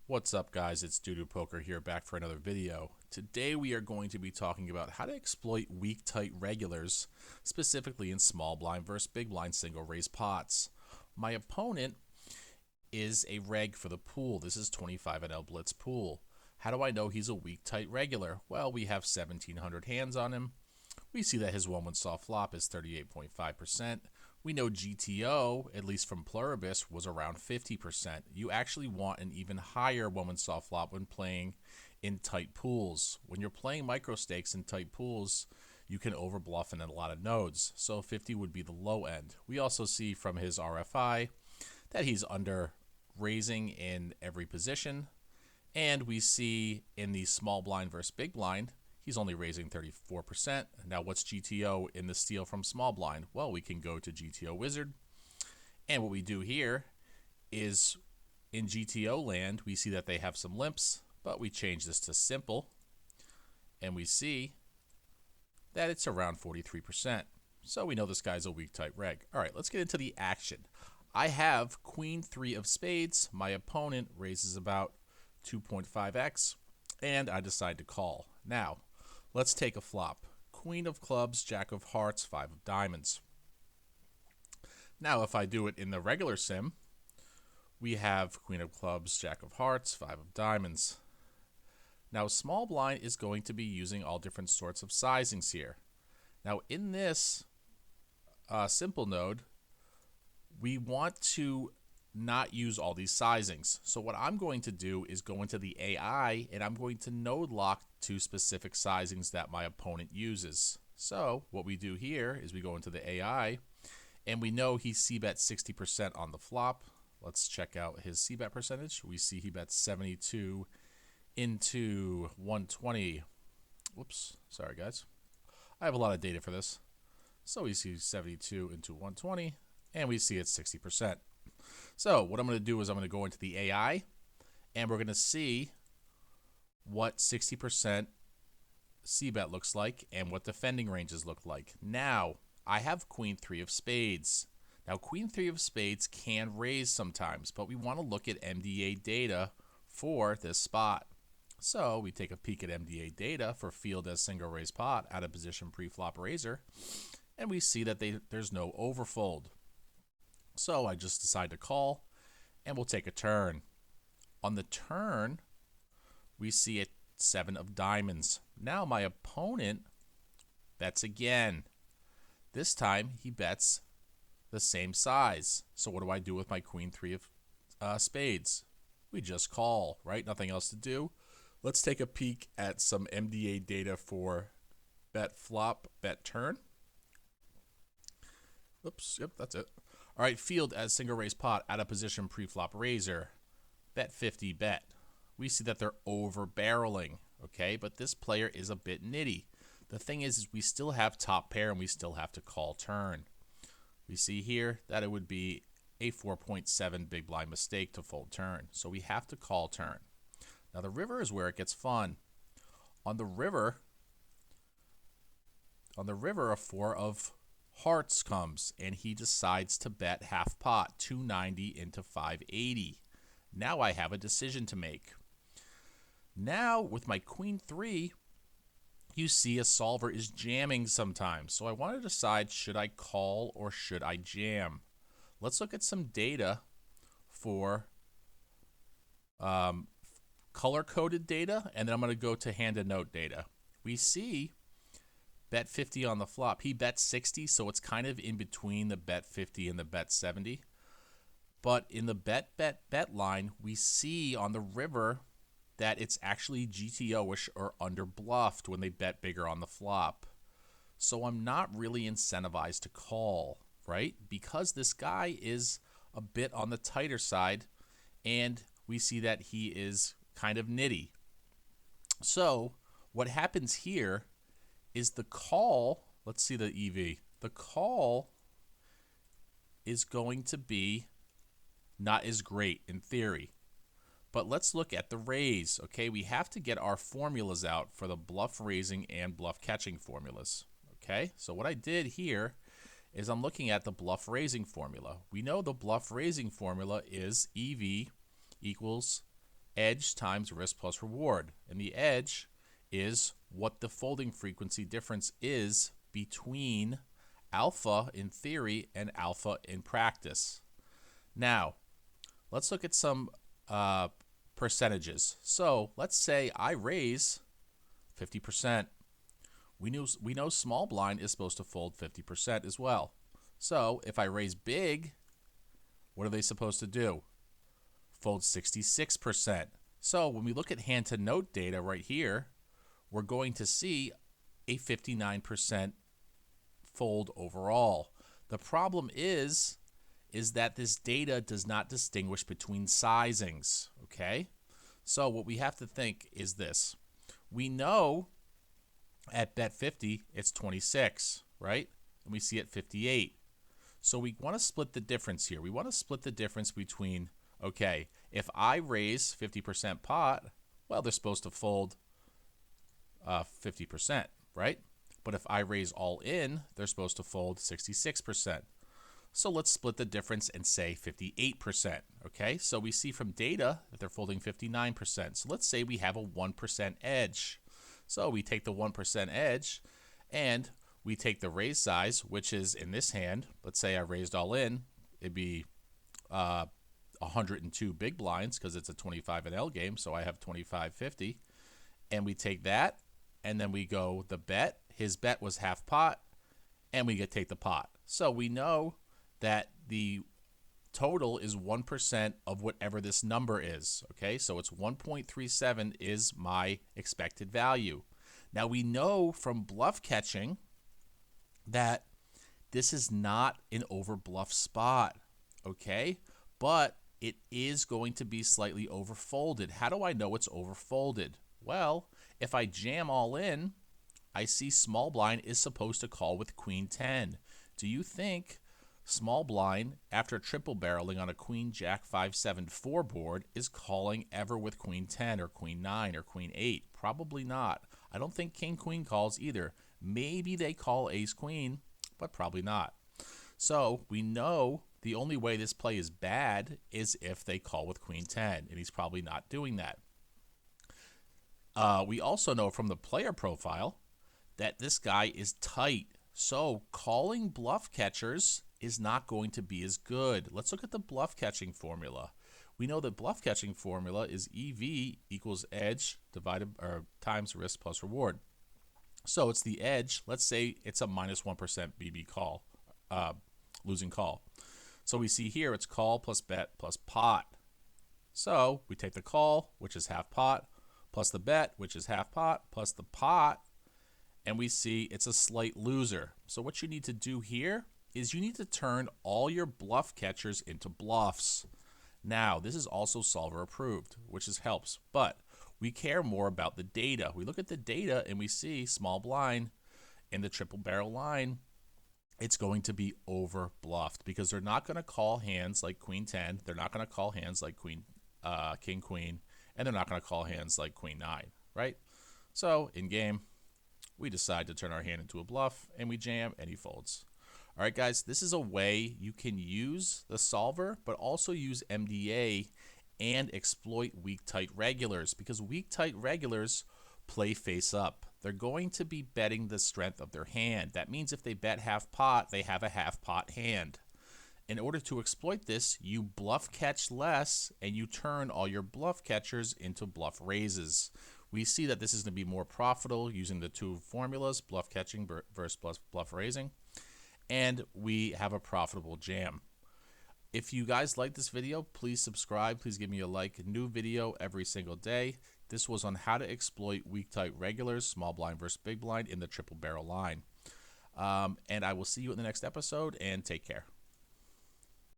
What's up, guys? It's Doodoo Poker here, back for another video. Today we are going to be talking about how to exploit weak tight regulars, specifically in small blind versus big blind single raise pots. My opponent is a reg for the pool. This is 25 NL Blitz pool. How do I know he's a weak tight regular? Well, we have 1,700 hands on him. We see that his 1-1 soft flop is 38.5%. We know GTO, at least from Pluribus, was around 50%. You actually want an even higher 1-1 soft flop when playing in tight pools. When you're playing micro stakes in tight pools, you can overbluff in a lot of nodes. So 50 would be the low end. We also see from his RFI that he's under raising in every position. And we see in the small blind versus big blind, he's only raising 34%. Now, what's GTO in the steal from small blind? Well, we can go to GTO Wizard. And what we do here is in GTO land, we see that they have some limps, but we change this to simple. And we see that it's around 43%. So we know this guy's a weak tight reg. All right, let's get into the action. I have Queen 3 of spades. My opponent raises about 2.5x, and I decide to call. Now, let's take a flop. Queen of clubs, Jack of hearts, 5 of diamonds. Now, if I do it in the regular sim, we have Queen of clubs, Jack of hearts, 5 of diamonds. Now, small blind is going to be using all different sorts of sizings here. Now, in this simple node, we want to not use all these sizings. So what I'm going to do is go into the AI and I'm going to node lock to specific sizings that my opponent uses. So what we do here is we go into the AI and we know he c-bet 60% on the flop. Let's check out his c-bet percentage. We see he bets 72 into 120. Whoops, sorry guys. I have a lot of data for this. So we see 72 into 120 and we see it's 60%. So what I'm going to do is I'm going to go into the AI and we're going to see what 60% c-bet looks like and what defending ranges look like. Now, I have Queen 3 of spades. Now, Queen 3 of spades can raise sometimes, but we want to look at MDA data for this spot. So we take a peek at MDA data for field as single raise pot out of position pre-flop raiser, and we see that there's no overfold. So I just decide to call, and we'll take a turn. On the turn, we see a 7 of diamonds. Now my opponent bets again. This time, he bets the same size. So what do I do with my Queen 3 of spades? We just call, right? Nothing else to do. Let's take a peek at some MDA data for bet flop, bet turn. Oops, yep, that's it. All right, field as single raise pot out of position pre-flop raiser. Bet 50 bet. We see that they're over barreling, okay? But this player is a bit nitty. The thing is we still have top pair and we still have to call turn. We see here that it would be a 4.7 big blind mistake to fold turn. So we have to call turn. Now the river is where it gets fun. On the river, a 4 of hearts comes and he decides to bet half pot, 290 into 580. Now I have a decision to make. Now with my Queen 3, you see a solver is jamming sometimes. So I want to decide, should I call or should I jam? Let's look at some data for color-coded data, and then I'm going to go to hand and note data. We see bet 50 on the flop. He bet 60, so it's kind of in between the bet 50 and the bet 70. But in the bet line, we see on the river that it's actually GTO-ish or under-bluffed when they bet bigger on the flop. So I'm not really incentivized to call, right? Because this guy is a bit on the tighter side, and we see that he is kind of nitty. So what happens here is the call, let's see the EV, the call is going to be not as great in theory. But let's look at the raise, okay? We have to get our formulas out for the bluff raising and bluff catching formulas, okay? So what I did here is I'm looking at the bluff raising formula. We know the bluff raising formula is EV equals edge times risk plus reward. And the edge is what the folding frequency difference is between alpha in theory and alpha in practice. Now, let's look at some percentages. So let's say I raise 50%. We know small blind is supposed to fold 50% as well. So if I raise big, what are they supposed to do? Fold 66%. So when we look at hand to note data right here, we're going to see a 59% fold overall. The problem is that this data does not distinguish between sizings, okay? So what we have to think is this. We know at bet 50 it's 26, right? And we see at 58. So we want to split the difference here. We want to split the difference between, okay, if I raise 50% pot, well, they're supposed to fold 50%, right? But if I raise all in, they're supposed to fold 66%. So let's split the difference and say 58%, okay? So we see from data that they're folding 59%. So let's say we have a 1% edge. So we take the 1% edge and we take the raise size, which is in this hand, let's say I raised all in, it'd be 102 big blinds because it's a 25 and L game, so I have 25-50. And we take that, and then we go the bet. His bet was half pot, and we take the pot. So we know that the total is 1% of whatever this number is, okay? So it's 1.37 is my expected value. Now we know from bluff catching that this is not an over bluff spot, okay? But it is going to be slightly overfolded. How do I know it's overfolded? Well, if I jam all in, I see small blind is supposed to call with queen 10. Do you think small blind, after triple barreling on a queen jack 5-7-4 board, is calling ever with queen 10 or queen 9 or queen 8? Probably not. I don't think king queen calls either. Maybe they call ace queen, but probably not. So we know the only way this play is bad is if they call with queen 10, and he's probably not doing that. We also know from the player profile that this guy is tight. So calling bluff catchers is not going to be as good. Let's look at the bluff catching formula. We know that bluff catching formula is EV equals edge divided or times risk plus reward. So it's the edge. Let's say it's a -1% BB call, losing call. So we see here it's call plus bet plus pot. So we take the call, which is half pot, plus the bet, which is half pot, plus the pot, and we see it's a slight loser. So what you need to do here is you need to turn all your bluff catchers into bluffs. Now, this is also solver approved, which helps, but we care more about the data. We look at the data and we see small blind in the triple barrel line, it's going to be over bluffed because they're not going to call hands like queen 10. They're not going to call hands like king queen, and they're not going to call hands like queen 9, right? So in game, we decide to turn our hand into a bluff and we jam and he folds. All right, guys, this is a way you can use the solver, but also use MDA and exploit weak tight regulars, because weak tight regulars play face up. They're going to be betting the strength of their hand. That means if they bet half pot, they have a half pot hand. In order to exploit this, you bluff catch less and you turn all your bluff catchers into bluff raises. We see that this is going to be more profitable using the two formulas, bluff catching versus bluff raising, and we have a profitable jam. If you guys like this video, please subscribe. Please give me a like. New video every single day. This was on how to exploit weak tight regulars, small blind versus big blind in the triple barrel line. And I will see you in the next episode, and take care.